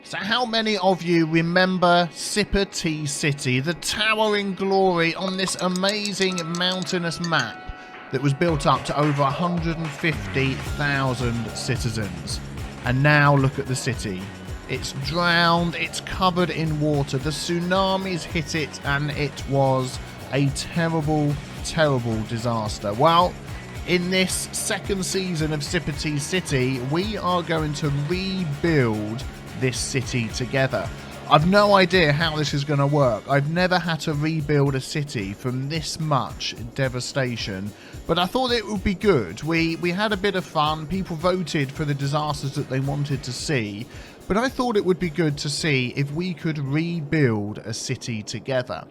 So how many of you remember SipaTea City, the towering glory on this amazing mountainous map that was built up to over 150,000 citizens? And now look at the city. It's drowned, it's covered in water, the tsunamis hit it, and it was a terrible, terrible disaster. Well, in this second season of SipaTea City, we are going to rebuild this city together. I've no idea how this is going to work. I've never had to rebuild a city from this much devastation, but I thought it would be good. We had a bit of fun. People voted for the disasters that they wanted to see, but I thought it would be good to see if we could rebuild a city together.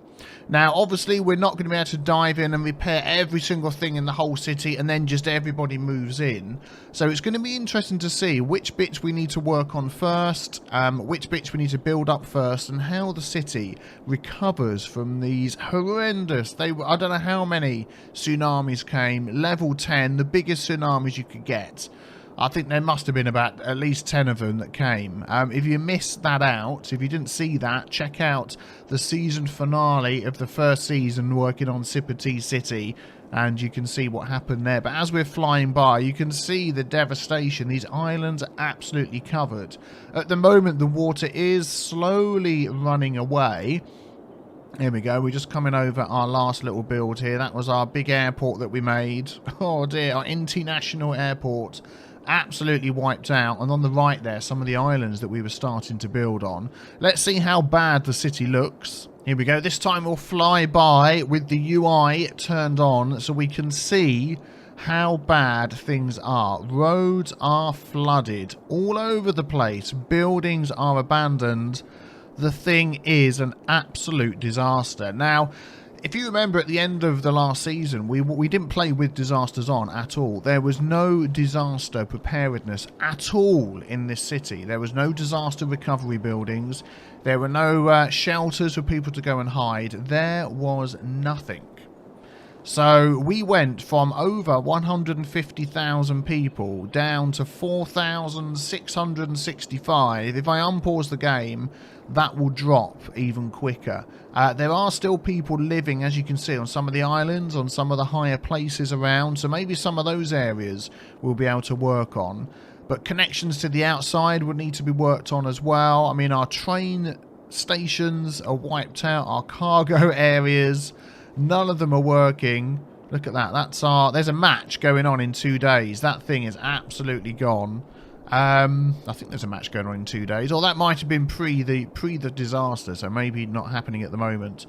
Now, obviously, we're not going to be able to dive in and repair every single thing in the whole city and then just everybody moves in. So it's going to be interesting to see which bits we need to work on first, which bits we need to build up first, and how the city recovers from these horrendous, I don't know how many tsunamis came, level 10, the biggest tsunamis you could get. I think there must have been about at least 10 of them that came. If you missed that out, if you didn't see that, check out the season finale of the first season working on SipaTea City, and you can see what happened there. But as we're flying by, you can see the devastation. These islands are absolutely covered. At the moment, the water is slowly running away. Here we go, we're just coming over our last little build here. That was our big airport that we made. Oh dear, our international airport. Absolutely wiped out, and on the right there some of the islands that we were starting to build on. Let's see how bad the city looks. Here we go, this time we'll fly by with the UI turned on so we can see how bad things are. Roads are flooded all over the place, buildings are abandoned. The thing is an absolute disaster. Now, if you remember at the end of the last season, we didn't play with disasters on at all. There was no disaster preparedness at all in this city. There was no disaster recovery buildings. There were no shelters for people to go and hide. There was nothing. So we went from over 150,000 people down to 4,665. If I unpause the game, that will drop even quicker. There are still people living, as you can see, on some of the islands, on some of the higher places around, so maybe some of those areas we'll be able to work on. But connections to the outside would need to be worked on as well. I mean, our train stations are wiped out, our cargo areas, none of them are working. Look at that. There's a match going on in 2 days. That thing is absolutely gone. I think there's a match going on in 2 days, or that might have been pre the disaster, so maybe not happening at the moment.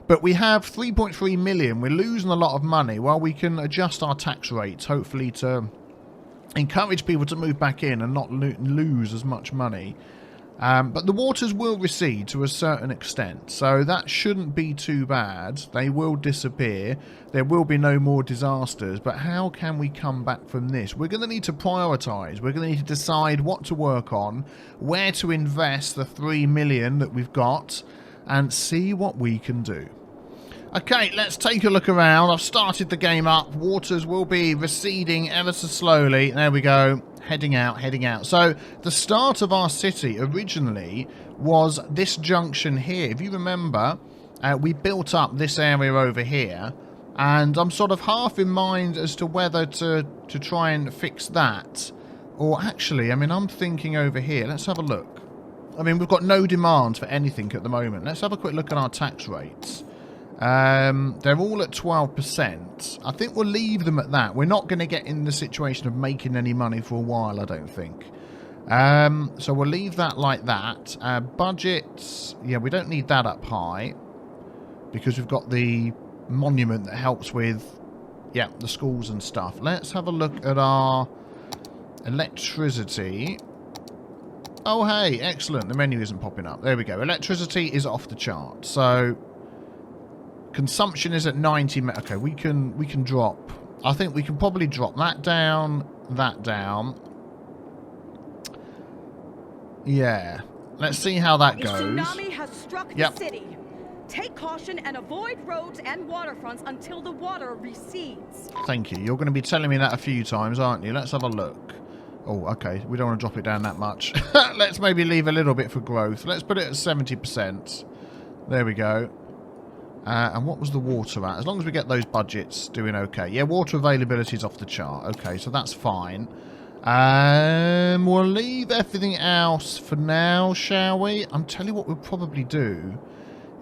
But we have 3.3 million. We're losing a lot of money. Well, we can adjust our tax rates, hopefully to encourage people to move back in and not lose as much money. But the waters will recede to a certain extent, so that shouldn't be too bad. They will disappear. There will be no more disasters, but how can we come back from this? We're going to need to prioritise. We're going to need to decide what to work on, where to invest the 3 million that we've got, and see what we can do. Okay, let's take a look around. I've started the game up. Waters will be receding ever so slowly. There we go. Heading out, heading out. So the start of our city originally was this junction here. If you remember, we built up this area over here, and I'm sort of half in mind as to whether to try and fix that. Or actually, I mean, I'm thinking over here. Let's have a look. I mean, we've got no demand for anything at the moment. Let's have a quick look at our tax rates. They're all at 12%. I think we'll leave them at that. We're not going to get in the situation of making any money for a while, I don't think. So we'll leave that like that. Budgets, yeah, we don't need that up high because we've got the monument that helps with, yeah, the schools and stuff. Let's have a look at our electricity. Oh, hey, excellent. The menu isn't popping up. There we go. Electricity is off the chart. So consumption is at 90. Okay, we can drop. I think we can probably drop that down, that down. Yeah. Let's see how that goes. A tsunami has struck the city. Take caution and avoid roads and waterfronts until the water recedes. Thank you. You're going to be telling me that a few times, aren't you? Let's have a look. Oh, okay. We don't want to drop it down that much. Let's maybe leave a little bit for growth. Let's put it at 70%. There we go. And what was the water at? As long as we get those budgets doing okay. Yeah, water availability is off the chart. Okay, so that's fine. We'll leave everything else for now, shall we? I'm telling you what we'll probably do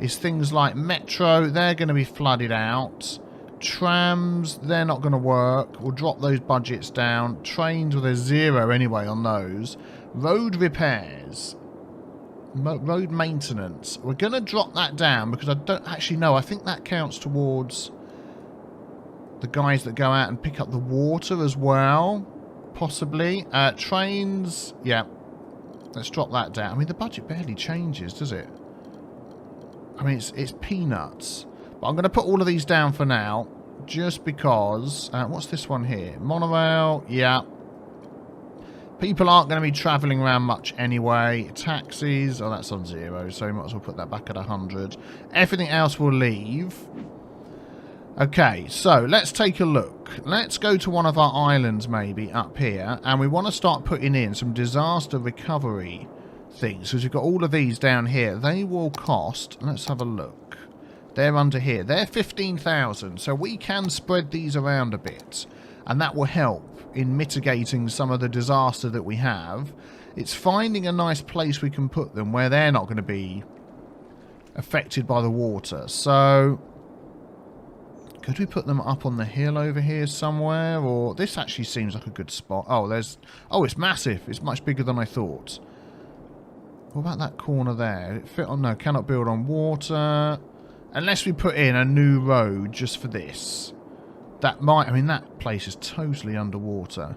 is things like metro, they're going to be flooded out. Trams, they're not going to work. We'll drop those budgets down. Trains, well, there's 0 anyway on those. Road repairs. Road maintenance. We're going to drop that down because I don't actually know. I think that counts towards the guys that go out and pick up the water as well. Possibly. Trains, yeah. Let's drop that down. I mean, the budget barely changes, does it? I mean, it's peanuts. But I'm going to put all of these down for now, just because... what's this one here? Monorail, yeah. People aren't going to be travelling around much anyway. Taxis, oh, that's on 0, so we might as well put that back at 100. Everything else will leave. Okay, so let's take a look. Let's go to one of our islands maybe up here, and we want to start putting in some disaster recovery things, because we've got all of these down here. They will cost, let's have a look. They're under here. They're 15,000, so we can spread these around a bit, and that will help in mitigating some of the disaster that we have. It's finding a nice place we can put them where they're not going to be affected by the water. So could we put them up on the hill over here somewhere? Or this actually seems like a good spot. Oh, there's... oh, it's massive. It's much bigger than I thought. What about that corner there? Did it fit on... no, cannot build on water. Unless we put in a new road just for this. That might... I mean, that place is totally underwater.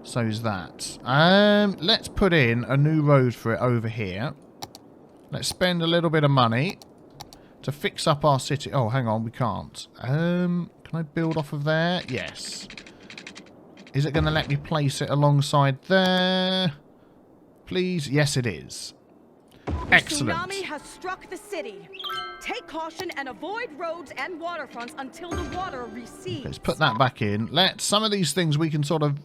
So is that. Let's put in a new road for it over here. Let's spend a little bit of money to fix up our city. Oh, hang on, we can't. Can I build off of there? Yes. Is it going to let me place it alongside there? Please? Yes, it is. Excellent. The tsunami has struck the city. Take caution and avoid roads and waterfronts until the water recedes. Let's put that back in. Some of these things we can sort of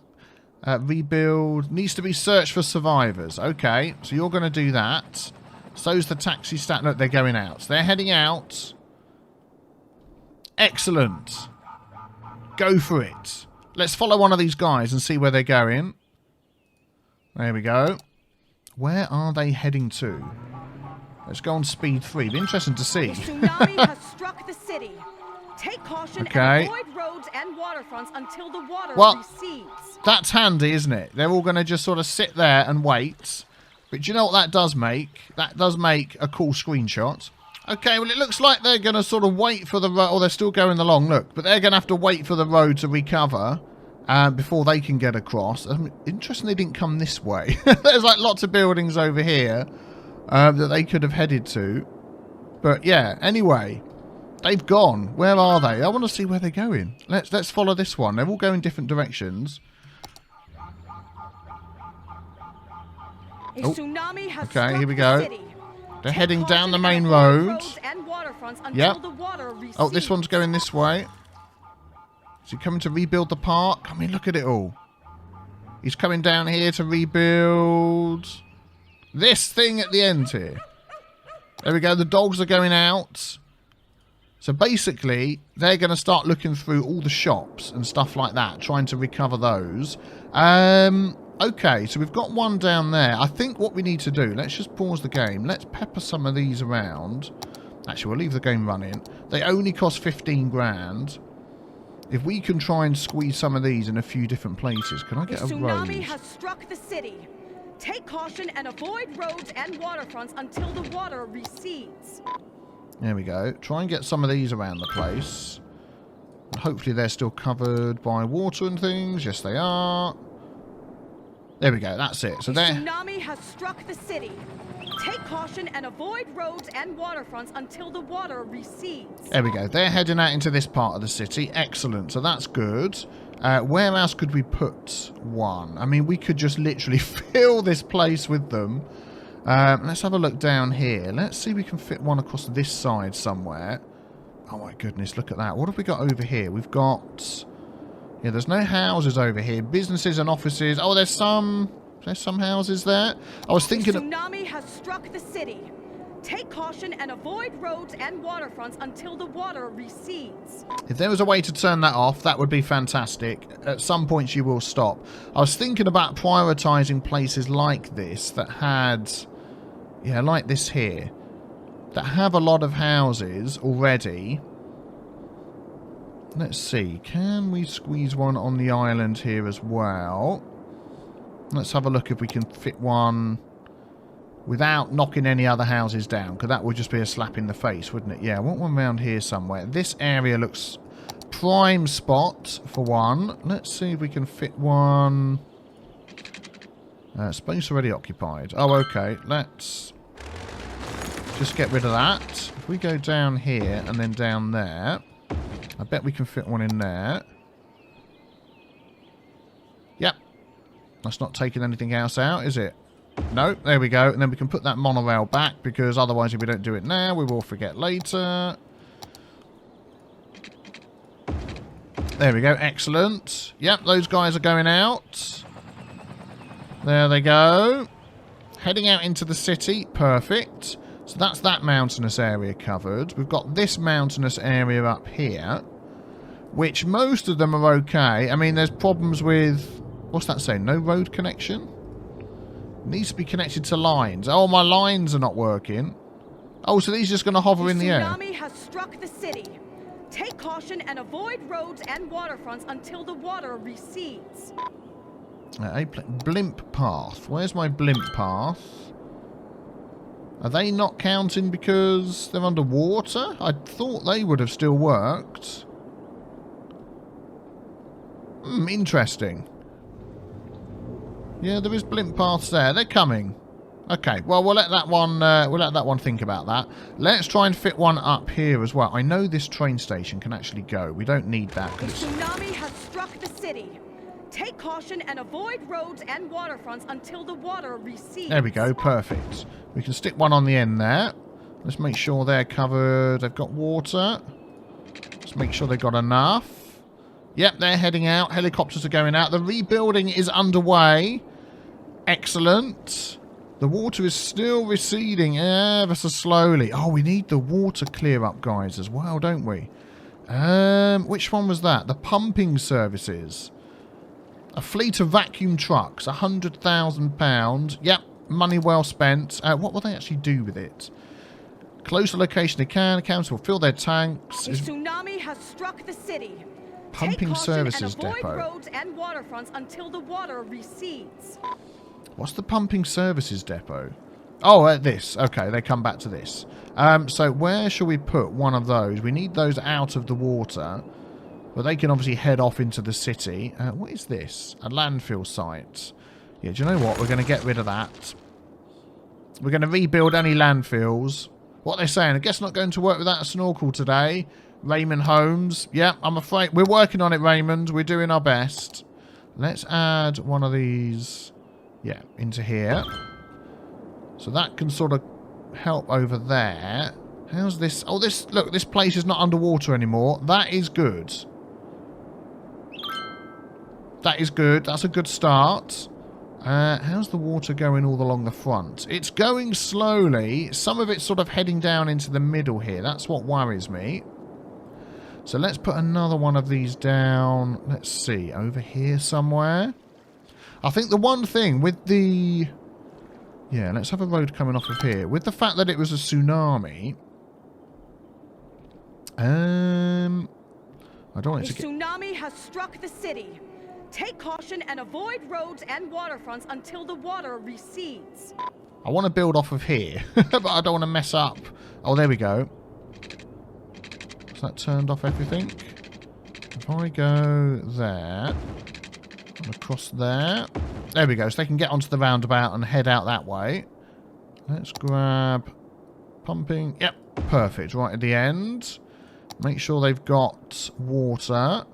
rebuild. Needs to be searched for survivors. Okay, so you're going to do that. So's the taxi stat. Look, they're going out. So they're heading out. Excellent. Go for it. Let's follow one of these guys and see where they're going. There we go. Where are they heading to? Let's go on speed 3. Be interesting to see. The tsunami has struck the city. Take caution and avoid roads and waterfronts until the water recedes. That's handy, isn't it? They're all going to just sort of sit there and wait. But do you know what that does make? That does make a cool screenshot. Okay, well, it looks like they're going to sort of wait for the road. Or they're still going along, look. But they're going to have to wait for the road to recover before they can get across. Interesting they didn't come this way. There's like lots of buildings over here that they could have headed to. But yeah, anyway, they've gone. Where are they? I want to see where they're going. Let's follow this one. They're all going different directions. Okay, here we go. They're heading down the main road. Yep. Oh, this one's going this way. Is he coming to rebuild the park? I mean, look at it all. He's coming down here to rebuild this thing at the end here. There we go. The dogs are going out. So basically, they're going to start looking through all the shops and stuff like that, trying to recover those. Okay, so we've got one down there. I think what we need to do, let's just pause the game. Let's pepper some of these around. Actually, we'll leave the game running. They only cost 15 grand. If we can try and squeeze some of these in a few different places, can I get a road? The tsunami has struck the city. Take caution and avoid roads and waterfronts until the water recedes. There we go. Try and get some of these around the place. And hopefully they're still covered by water and things. Yes, they are. There we go. That's it. So the tsunami has struck the city. Take caution and avoid roads and waterfronts until the water recedes. There we go. They're heading out into this part of the city. Excellent. So that's good. Where else could we put one? I mean, we could just literally fill this place with them. Let's have a look down here. Let's see if we can fit one across this side somewhere. Oh my goodness, look at that. What have we got over here? We've got... Yeah, there's no houses over here. Businesses and offices. Oh, there's some houses there. I was thinking... A tsunami has struck the city. Take caution and avoid roads and waterfronts until the water recedes. If there was a way to turn that off, that would be fantastic. At some point, you will stop. I was thinking about prioritising places like this that had... Yeah, like this here. That have a lot of houses already. Let's see. Can we squeeze one on the island here as well? Let's have a look if we can fit one... without knocking any other houses down, because that would just be a slap in the face, wouldn't it? Yeah, I want one around here somewhere. This area looks prime spot for one. Let's see if we can fit one. Space already occupied. Oh, okay. Let's just get rid of that. If we go down here and then down there, I bet we can fit one in there. Yep. That's not taking anything else out, is it? No, there we go. And then we can put that monorail back, because otherwise if we don't do it now, we will forget later. There we go. Excellent. Yep, those guys are going out. There they go. Heading out into the city. Perfect. So that's that mountainous area covered. We've got this mountainous area up here, which most of them are okay. I mean, there's problems with... What's that saying? No road connection? Needs to be connected to lines. Oh, my lines are not working. Oh, so these are just going to hover in the air. A tsunami has struck the city. Take caution and avoid roads and waterfronts until the water recedes. Blimp path. Where's my blimp path? Are they not counting because they're underwater? I thought they would have still worked. Interesting. Yeah, there is blimp paths there. They're coming. Okay, well, we'll let that one think about that. Let's try and fit one up here as well. I know this train station can actually go. We don't need that. A tsunami has struck the city. Take caution and avoid roads and waterfronts until the water recedes. There we go. Perfect. We can stick one on the end there. Let's make sure they're covered. They've got water. Let's make sure they've got enough. Yep, they're heading out. Helicopters are going out. The rebuilding is underway. Excellent. The water is still receding ever so slowly. Oh, we need the water clear up, guys, as well, don't we? Which one was that? The pumping services. A fleet of vacuum trucks. £100,000. Yep, money well spent. What will they actually do with it? Close the location they can. Accounts will fill their tanks. A tsunami has struck the city. Pumping services depot. Avoid roads and waterfronts until the water recedes. What's the pumping services depot? Oh, this. Okay, they come back to this. So where shall we put one of those? We need those out of the water. But they can obviously head off into the city. What is this? A landfill site. Yeah, do you know what? We're going to get rid of that. We're going to rebuild any landfills. What they're saying, I guess not going to work without a snorkel today. Raymond Holmes. Yeah, I'm afraid. We're working on it, Raymond. We're doing our best. Let's add one of these, yeah, into here. So that can sort of help over there. How's this? Oh, look, this place is not underwater anymore. That is good. That is good. That's a good start. How's the water going all along the front? It's going slowly. Some of it's sort of heading down into the middle here. That's what worries me. So let's put another one of these down. Let's see. Over here somewhere. I think the one thing with the... Yeah, let's have a road coming off of here. With the fact that it was a tsunami... I don't want it to get... A tsunami has struck the city. Take caution and avoid roads and waterfronts until the water recedes. I want to build off of here, but I don't want to mess up. Oh, there we go. Has that turned off everything? If I go there, and across there. There we go, so they can get onto the roundabout and head out that way. Let's grab pumping. Yep, perfect. Right at the end. Make sure they've got water.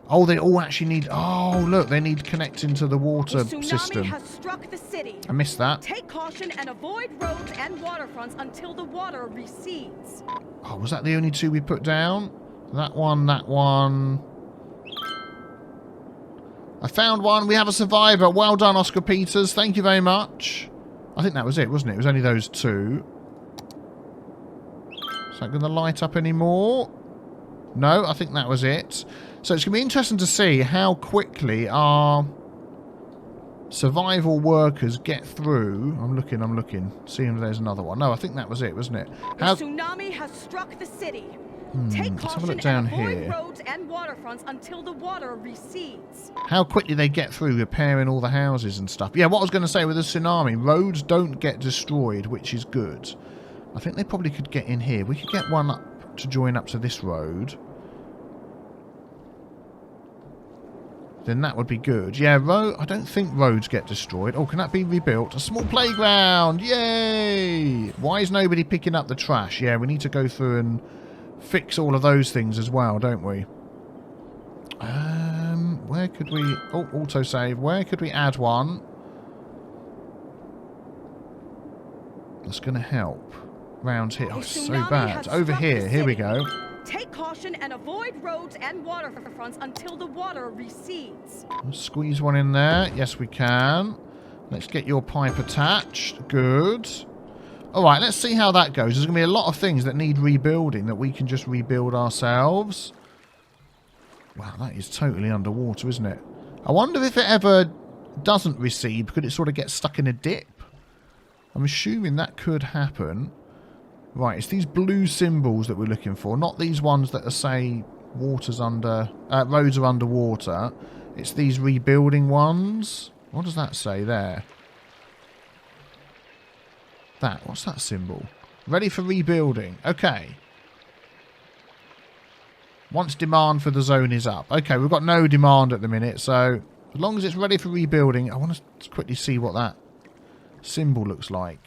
Oh, they all actually need... Oh, look, they need connecting to the water system. A tsunami has struck the city. I missed that. Take caution and avoid roads and waterfronts until the water recedes. Oh, was that the only two we put down? That one, that one. I found one. We have a survivor. Well done, Oscar Peters. Thank you very much. I think that was it, wasn't it? It was only those two. Is that going to light up anymore? No, I think that was it. So it's going to be interesting to see how quickly our survival workers get through. I'm looking. Seeing if there's another one. No, I think that was it, wasn't it? A tsunami has struck the city. Take Let's have a look caution down and avoid here. roads and waterfronts until the water recedes. How quickly they get through repairing all the houses and stuff. Yeah, what I was going to say with the tsunami, roads don't get destroyed, which is good. I think they probably could get in here. We could get one up to join up to this road. Then that would be good. Yeah, I don't think roads get destroyed. Oh, can that be rebuilt? A small playground! Yay! Why is nobody picking up the trash? Yeah, we need to go through and fix all of those things as well, don't we? Where could we... Oh, autosave. Where could we add one? That's going to help. Round here. Oh, so bad. Over here. Here we go. Take caution and avoid roads and waterfronts until the water recedes. Let's squeeze one in there. Yes, we can. Let's get your pipe attached. Good. Alright, let's see how that goes. There's going to be a lot of things that need rebuilding that we can just rebuild ourselves. Wow, that is totally underwater, isn't it? I wonder if it ever doesn't recede. Could it sort of get stuck in a dip? I'm assuming that could happen. Right, it's these blue symbols that we're looking for. Not these ones that are, say, roads are underwater. It's these rebuilding ones. What does that say there? What's that symbol? Ready for rebuilding. Okay. Once demand for the zone is up. Okay, we've got no demand at the minute, so as long as it's ready for rebuilding, I want to quickly see what that symbol looks like.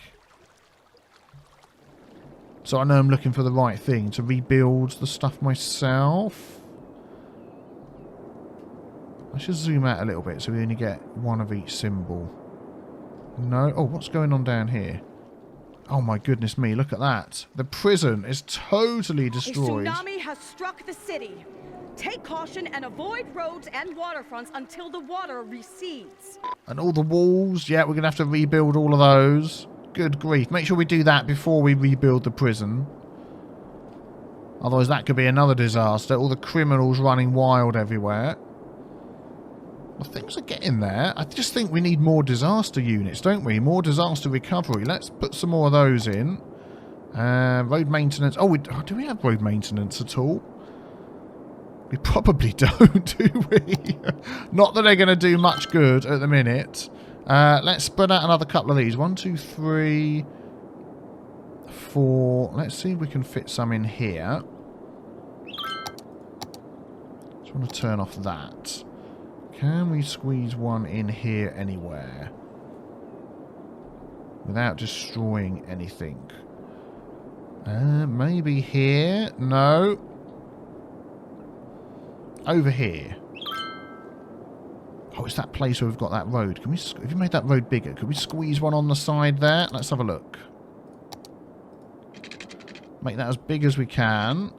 So I know I'm looking for the right thing to rebuild the stuff myself. Let's just zoom out a little bit so we only get one of each symbol. No. Oh, what's going on down here? Oh my goodness me, look at that. The prison is totally destroyed. A tsunami has struck the city. Take caution and avoid roads and waterfronts until the water recedes. And all the walls, yeah, we're going to have to rebuild all of those. Good grief. Make sure we do that before we rebuild the prison. Otherwise that could be another disaster. All the criminals running wild everywhere. Well, things are getting there. I just think we need more disaster units, don't we? More disaster recovery. Let's put some more of those in. Road maintenance. Oh, do we have road maintenance at all? We probably don't, do we? Not that they're going to do much good at the minute. Let's spread out another couple of these. 1, 2, 3, 4. Let's see if we can fit some in here. Just want to turn off that. Can we squeeze one in here anywhere? Without destroying anything. Maybe here? No. Over here. Oh, it's that place where we've got that road. Can we? Have you made that road bigger? Could we squeeze one on the side there? Let's have a look. Make that as big as we can.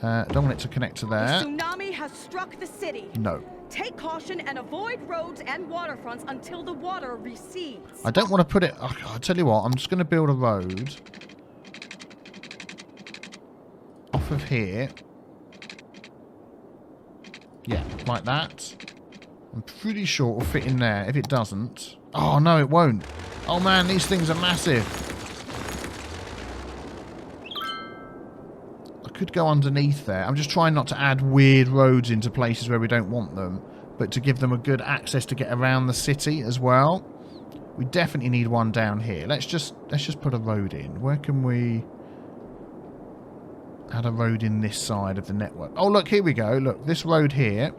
Don't want it to connect to there. A tsunami has struck the city. No. Take caution and avoid roads and waterfronts until the water recedes. I don't want to put it... I'll tell you what. I'm just going to build a road. Off of here. Yeah, like that. I'm pretty sure it'll fit in there. If it doesn't... Oh, no, it won't. Oh, man, these things are massive. Could go underneath there. I'm just trying not to add weird roads into places where we don't want them, but to give them a good access to get around the city as well. We definitely need one down here. Let's just put a road in. Where can we add a road in this side of the network? Oh, look, here we go. Look, this road here.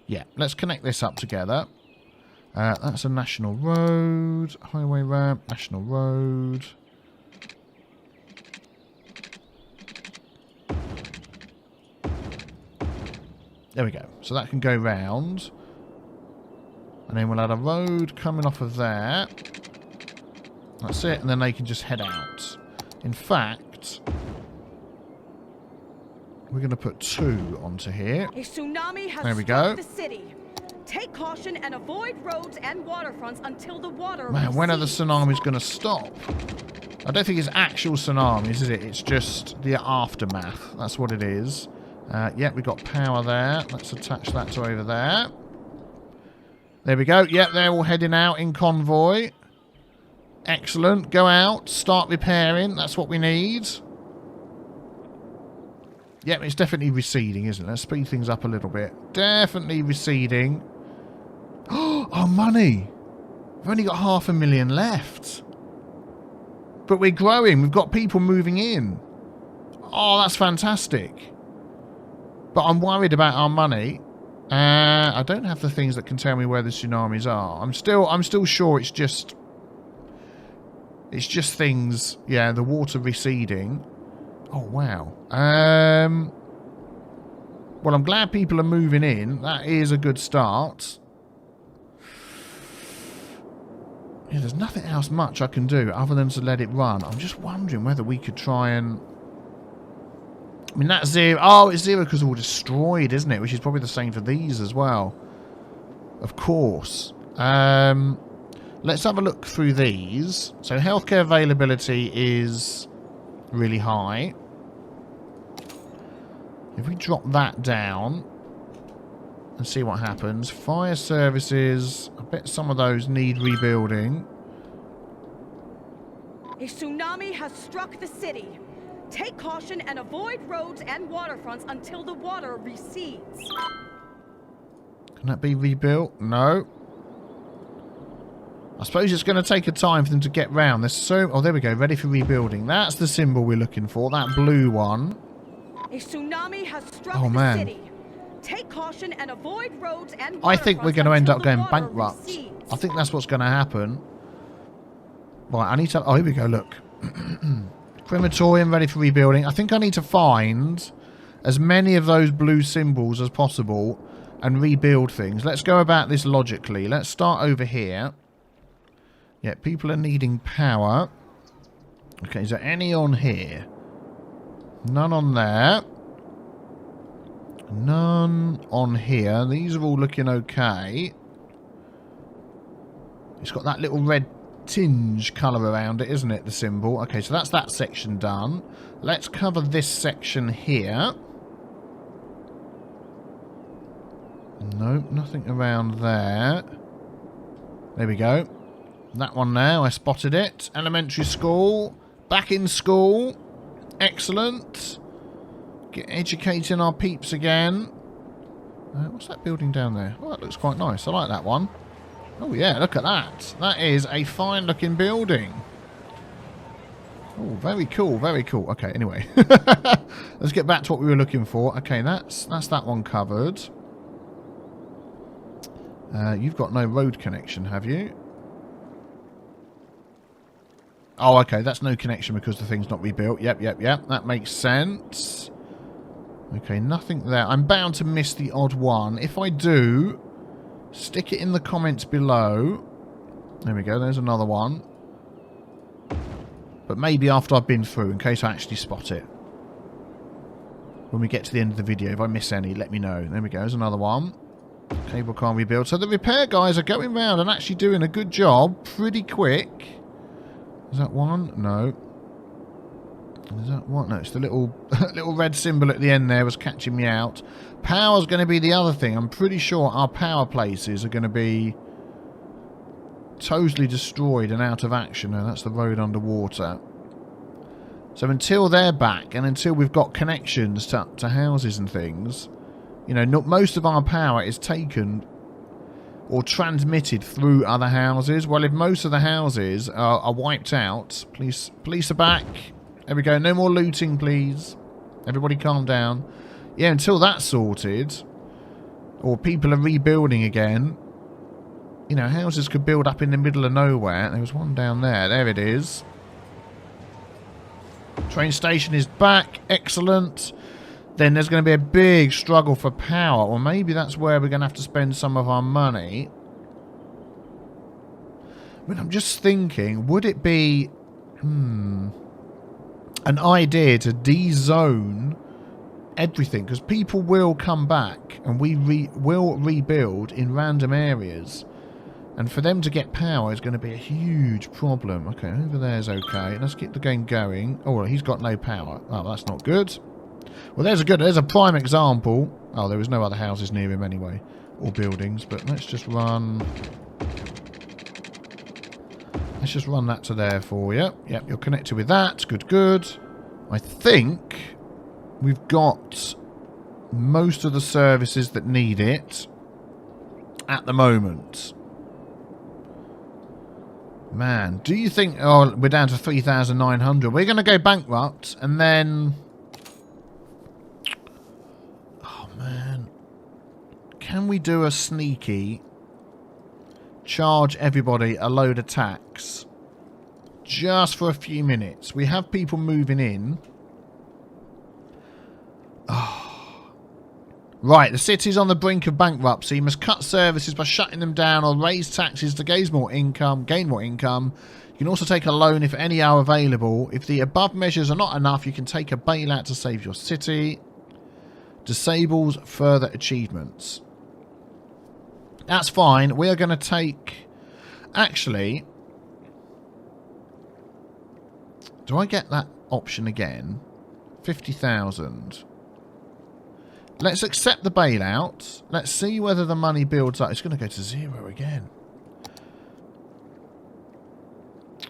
Yeah, let's connect this up together. That's a national road, highway ramp, national road. There we go. So that can go round. And then we'll add a road coming off of there. That's it. And then they can just head out. In fact, We're going to put 2 onto here. A tsunami has There we struck go. the city. Take caution and avoid roads and waterfronts until the water Man, when are the recedes. tsunamis going to stop? I don't think it's actual tsunamis, is it? It's just the aftermath. That's what it is. Yeah, we've got power there. Let's attach that to over there. There we go. Yep, they're all heading out in convoy. Excellent. Go out. Start repairing. That's what we need. Yep, it's definitely receding, isn't it? Let's speed things up a little bit. Definitely receding. Oh, our money. We've only got 500,000 left. But we're growing. We've got people moving in. Oh, that's fantastic. But I'm worried about our money. I don't have the things that can tell me where the tsunamis are. I'm still sure it's just things. Yeah, the water receding. Oh wow. Well, I'm glad people are moving in. That is a good start. Yeah, there's nothing else much I can do other than to let it run. I'm just wondering whether we could try and... I mean, that's 0. Oh, it's 0 because they're all destroyed, isn't it? Which is probably the same for these as well. Of course. Let's have a look through these. So healthcare availability is really high. If we drop that down and see what happens. Fire services, I bet some of those need rebuilding. A tsunami has struck the city. Take caution and avoid roads and waterfronts until the water recedes. Can that be rebuilt? No. I suppose it's going to take a time for them to get round. There's so... Oh, there we go. Ready for rebuilding. That's the symbol we're looking for. That blue one. A tsunami has struck Oh, the man. city. Take caution and avoid roads and I think we're going to end up going bankrupt. Recedes. I think that's what's going to happen. Right, I need to... Oh, here we go. Look. Crematorium ready for rebuilding. I think I need to find as many of those blue symbols as possible and rebuild things. Let's go about this logically. Let's start over here. Yeah, people are needing power. Okay, is there any on here? None on there. None on here. These are all looking okay. It's got that little red tinge colour around it, isn't it, the symbol? Okay, so that's that section done. Let's cover this section here. Nope, nothing around there. There we go. That one now, I spotted it. Elementary school. Back in school. Excellent. Get educating our peeps again. What's that building down there? Oh, that looks quite nice. I like that one. Oh yeah, look at that. That is a fine looking building. Oh, very cool, very cool. Okay, anyway. Let's get back to what we were looking for. Okay, that's that one covered. You've got no road connection, have you? Oh, okay, that's no connection because the thing's not rebuilt. Yep. That makes sense. Okay, nothing there. I'm bound to miss the odd one. If I do, stick it in the comments below. There we go, there's another one. But maybe after I've been through, in case I actually spot it. When we get to the end of the video, if I miss any, let me know. There we go, there's another one. Cable car rebuild. So the repair guys are going around and actually doing a good job. Pretty quick. Is that one? No. Is that one? No, it's the little little red symbol at the end there was catching me out. Power's going to be the other thing. I'm pretty sure our power places are going to be totally destroyed and out of action. No, that's the road underwater. So until they're back and until we've got connections to houses and things, you know, most of our power is taken or transmitted through other houses. Well, if most of the houses are wiped out, police are back. There we go. No more looting, please. Everybody calm down. Yeah, until that's sorted, or people are rebuilding again, you know, houses could build up in the middle of nowhere. There was one down there. There it is. Train station is back. Excellent. Then there's going to be a big struggle for power, or maybe that's where we're going to have to spend some of our money. I mean, I'm just thinking, would it be an idea to de-zone everything, because people will come back and we will rebuild in random areas. And for them to get power is going to be a huge problem. Okay, over there's okay. Let's keep the game going. Oh, well, he's got no power. Oh, that's not good. Well, there's a prime example. Oh, there was no other houses near him anyway. Or buildings. But let's just run... Let's just run that to there for you. Yep, you're connected with that. Good, good. I think we've got most of the services that need it at the moment. Man, do you think... Oh, we're down to 3,900. We're going to go bankrupt and then... Oh, man. Can we do a sneaky... Charge everybody a load of tax? Just for a few minutes. We have people moving in. Oh. Right, the city's on the brink of bankruptcy. You must cut services by shutting them down or raise taxes to gain more income. You can also take a loan if any are available. If the above measures are not enough, you can take a bailout to save your city. Disables further achievements. That's fine. We are going to take... Actually... Do I get that option again? 50,000. Let's accept the bailout. Let's see whether the money builds up. It's going to go to 0 again.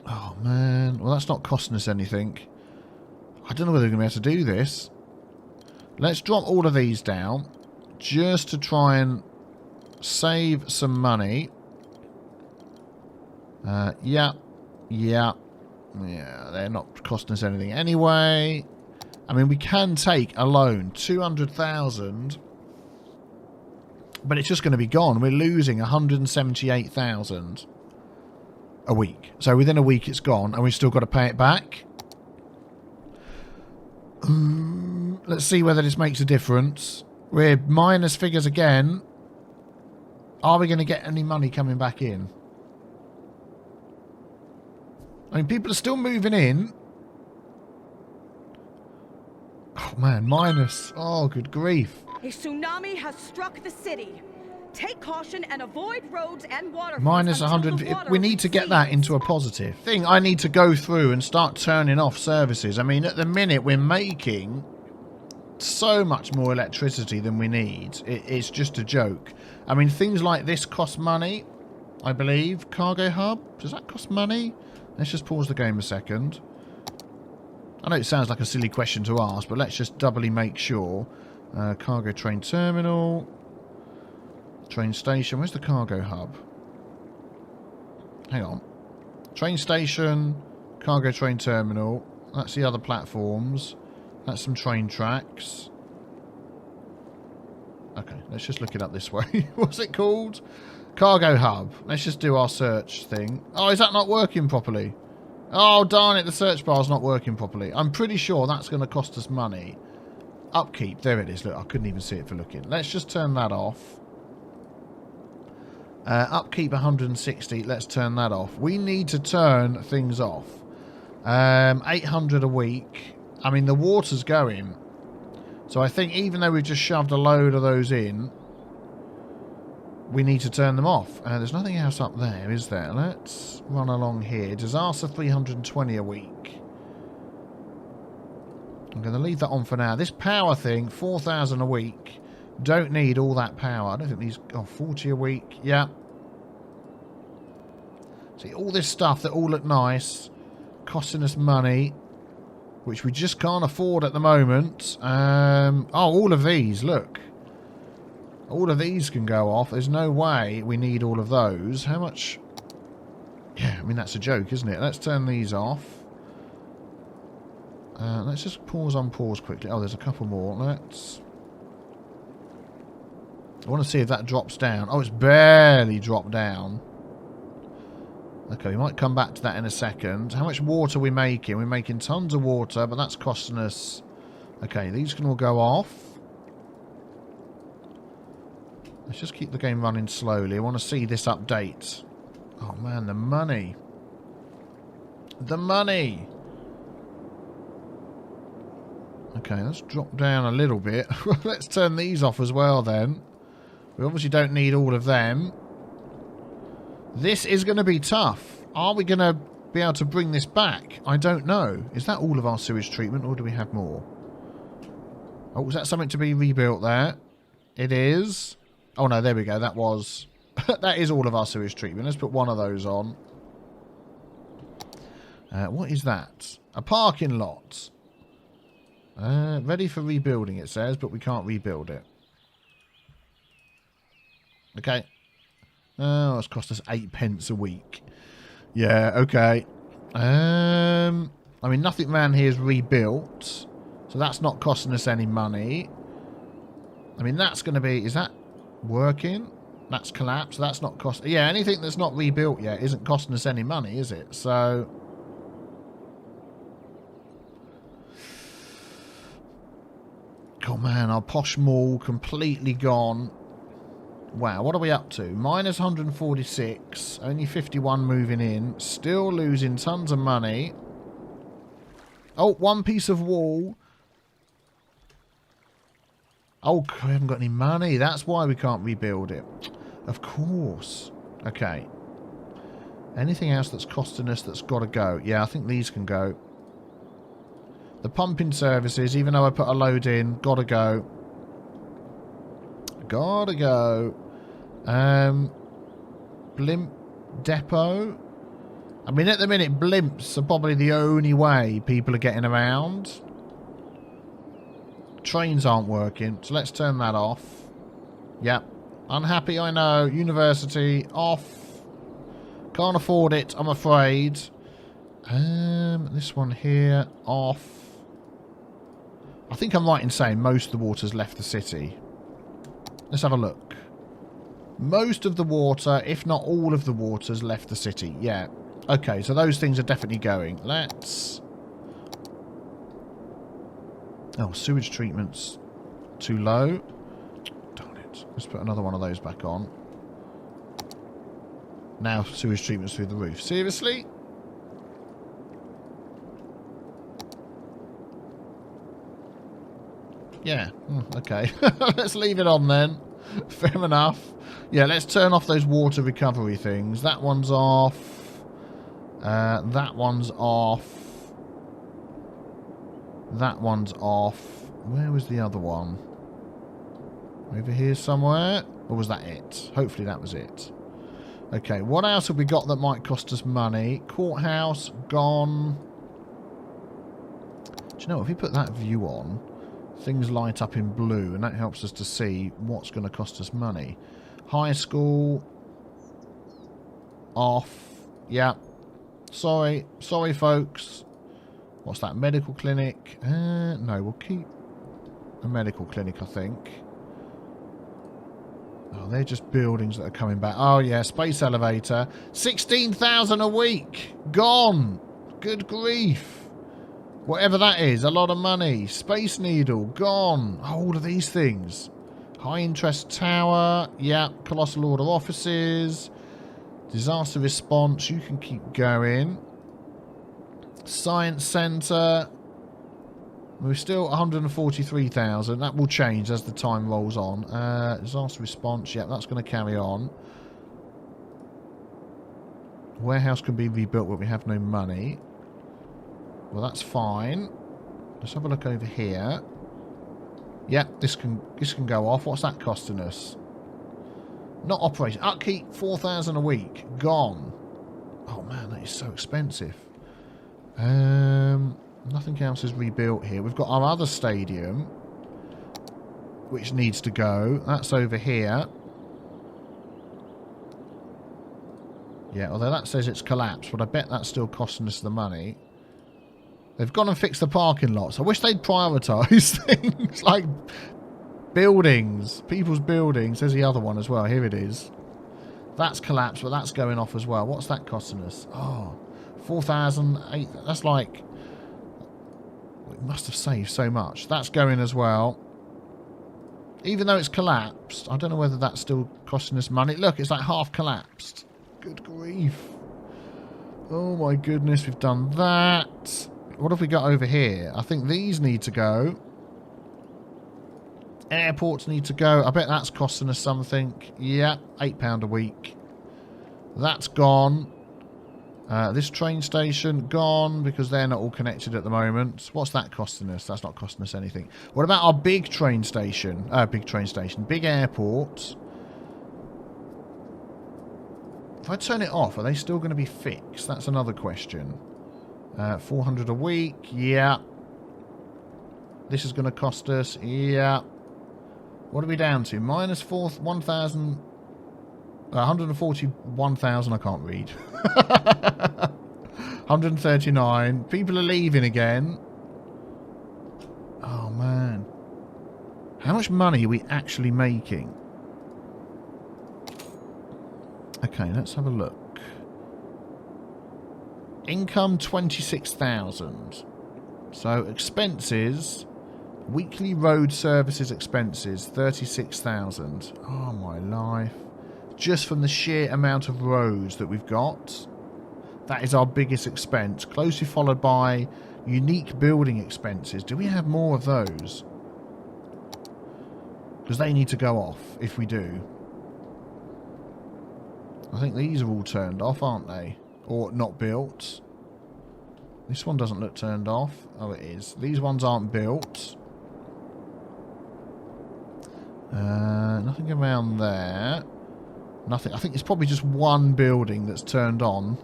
Oh, man. Well, that's not costing us anything. I don't know whether we're going to be able to do this. Let's drop all of these down. Just to try and save some money. Yeah, they're not costing us anything anyway. I mean, we can take a loan, 200,000, but it's just going to be gone. We're losing 178,000 a week. So within a week it's gone, and we've still got to pay it back. Let's see whether this makes a difference. We're minus figures again. Are we going to get any money coming back in? I mean, people are still moving in. Oh, man, minus. Oh, good grief. A tsunami has struck the city. Take caution and avoid roads and water. Minus 100. We need to get that into a positive thing. I need to go through and start turning off services. I mean, at the minute, we're making so much more electricity than we need. It's just a joke. I mean, things like this cost money, I believe. Cargo hub, does that cost money? Let's just pause the game a second. I know it sounds like a silly question to ask, but let's just doubly make sure. Cargo train terminal. Train station. Where's the cargo hub? Hang on. Train station. Cargo train terminal. That's the other platforms. That's some train tracks. Okay, let's just look it up this way. What's it called? Cargo hub. Let's just do our search thing. Oh, is that not working properly? Oh, darn it, the search bar's not working properly. I'm pretty sure that's going to cost us money. Upkeep. There it is. Look, I couldn't even see it for looking. Let's just turn that off. Upkeep 160. Let's turn that off. We need to turn things off. 800 a week. I mean, the water's going. So I think even though we've just shoved a load of those in, we need to turn them off. There's nothing else up there, is there? Let's run along here. Disaster 320 a week. I'm going to leave that on for now. This power thing, 4,000 a week. Don't need all that power. I don't think these... Oh, 40 a week. Yeah. See, all this stuff that all look nice, costing us money, which we just can't afford at the moment. Oh, all of these, look. All of these can go off. There's no way we need all of those. How much... Yeah, I mean, that's a joke, isn't it? Let's turn these off. Let's just pause quickly. Oh, there's a couple more. Let's... I want to see if that drops down. Oh, it's barely dropped down. Okay, we might come back to that in a second. How much water are we making? We're making tons of water, but that's costing us... Okay, these can all go off. Let's just keep the game running slowly. I want to see this update. Oh, man, the money. The money! Okay, let's drop down a little bit. Let's turn these off as well then. We obviously don't need all of them. This is going to be tough. Are we going to be able to bring this back? I don't know. Is that all of our sewage treatment or do we have more? Oh, was that something to be rebuilt there? It is. Oh no, there we go. That was... that is all of our sewage treatment. Let's put one of those on. What is that? A parking lot. Ready for rebuilding, it says, but we can't rebuild it. Okay. Oh, it's cost us 8 pence a week. Yeah, okay. I mean, nothing around here is rebuilt, so that's not costing us any money. I mean, that's going to be... Is that working? That's collapsed. That's not cost... Yeah, anything that's not rebuilt yet isn't costing us any money, is it? So... Oh, man, our posh mall completely gone. Wow, what are we up to? Minus 146. Only 51 moving in. Still losing tons of money. Oh, one piece of wall. Oh, we haven't got any money. That's why we can't rebuild it. Of course. Okay. Anything else that's costing us that's got to go? Yeah, I think these can go. The pumping services, even though I put a load in, got to go. Gotta go. Blimp depot. I mean, at the minute, blimps are probably the only way people are getting around. Trains aren't working, so let's turn that off. Yep. Unhappy, I know. University, off. Can't afford it, I'm afraid. This one here, off. I think I'm right in saying most of the water's left the city. Let's have a look. Most of the water, if not all of the water's left the city. Yeah. Okay, so those things are definitely going. Let's... Oh, sewage treatment's too low. Darn it. Let's put another one of those back on. Now sewage treatment's through the roof. Seriously? Yeah. Okay. Let's leave it on then. Fair enough. Yeah, let's turn off those water recovery things. That one's off. That one's off. That one's off. Where was the other one? Over here somewhere? Or was that it? Hopefully that was it. Okay, what else have we got that might cost us money? Courthouse, gone. Do you know, if we put that view on, things light up in blue, and that helps us to see what's going to cost us money. High school. Off. Yeah. Sorry. Sorry, folks. What's that? Medical clinic? No, we'll keep a medical clinic, I think. Oh, they're just buildings that are coming back. Oh, yeah. Space elevator. 16,000 a week. Gone. Good grief. Whatever that is, a lot of money. Space Needle, gone. Oh, all of these things. High Interest Tower, yeah. Colossal Order Offices. Disaster Response, you can keep going. Science Centre. We're still 143,000. That will change as the time rolls on. Disaster Response, yeah, that's going to carry on. Warehouse can be rebuilt, but we have no money. Well, that's fine. Let's have a look over here. Yep, this can go off. What's that costing us? Not operating. Upkeep, 4,000 a week. Gone. Oh man, that is so expensive. Nothing else is rebuilt here. We've got our other stadium, which needs to go. That's over here. Yeah, although that says it's collapsed, but I bet that's still costing us the money. They've gone and fixed the parking lots. I wish they'd prioritise things like buildings. People's buildings. There's the other one as well. Here it is. That's collapsed, but that's going off as well. What's that costing us? Oh, 4,008. That's like... We must have saved so much. That's going as well. Even though it's collapsed, I don't know whether that's still costing us money. Look, it's like half collapsed. Good grief. Oh my goodness, we've done that. What have we got over here? I think these need to go. Airports need to go. I bet that's costing us something. Yeah, £8 a week. That's gone. This train station, gone, because they're not all connected at the moment. What's that costing us? That's not costing us anything. What about our big train station? Big airport. If I turn it off, are they still going to be fixed? That's another question. 400 a week, yeah. This is going to cost us, yeah. What are we down to? Minus 1,000... 141,000, I can't read. 139. People are leaving again. Oh, man. How much money are we actually making? Okay, let's have a look. Income, 26,000. So, expenses... Weekly road services expenses, 36,000. Oh, my life. Just from the sheer amount of roads that we've got. That is our biggest expense. Closely followed by unique building expenses. Do we have more of those? Because they need to go off if we do. I think these are all turned off, aren't they? Or not built. This one doesn't look turned off. Oh, it is. These ones aren't built. Nothing around there. Nothing. I think it's probably just one building that's turned on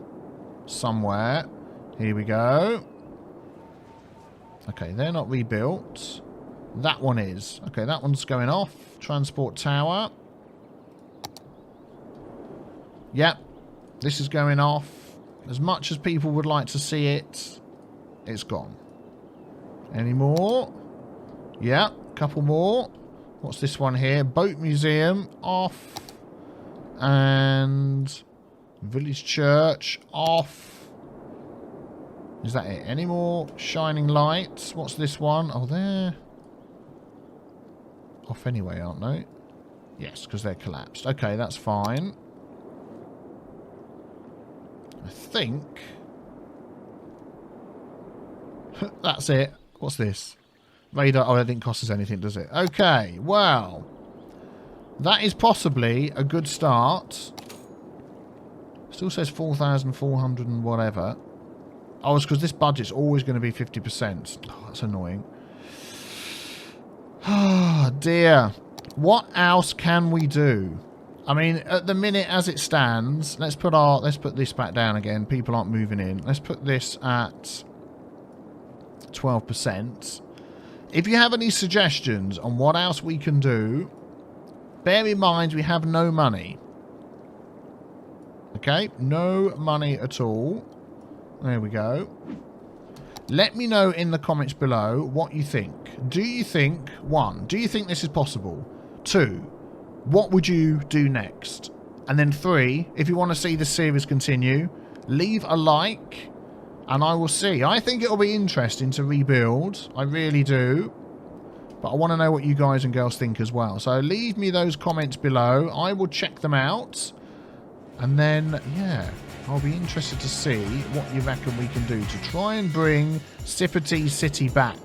somewhere. Here we go. Okay, they're not rebuilt. That one is. Okay, that one's going off. Transport tower. Yep. This is going off. As much as people would like to see it, it's gone. Any more? Yeah, couple more. What's this one here? Boat museum, off. And village church, off. Is that it? Any more shining lights? What's this one? Oh, they're off anyway, aren't they? Yes, because they're collapsed. Okay, that's fine. I think that's it. What's this? Radar. Oh, that didn't cost us anything, does it? Okay, well, that is possibly a good start. Still says 4,400 and whatever. Oh, it's because this budget's always going to be 50%. Oh, that's annoying. Oh, dear. What else can we do? I mean, at the minute as it stands, let's put this back down again. People aren't moving in. Let's put this at 12%. If you have any suggestions on what else we can do, bear in mind we have no money. Okay, no money at all. There we go. Let me know in the comments below what you think. Do you think, 1, do you think this is possible? 2, what would you do next? And then 3, if you want to see the series continue, leave a like and I will see. I think it'll be interesting to rebuild. I really do. But I want to know what you guys and girls think as well. So leave me those comments below. I will check them out. And then, yeah, I'll be interested to see what you reckon we can do to try and bring SipaTea Citea back.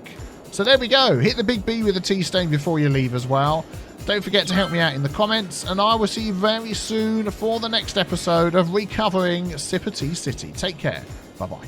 So there we go. Hit the big B with a tea stain before you leave as well. Don't forget to help me out in the comments. And I will see you very soon for the next episode of recovering SipaTea Citea. Take care. Bye-bye.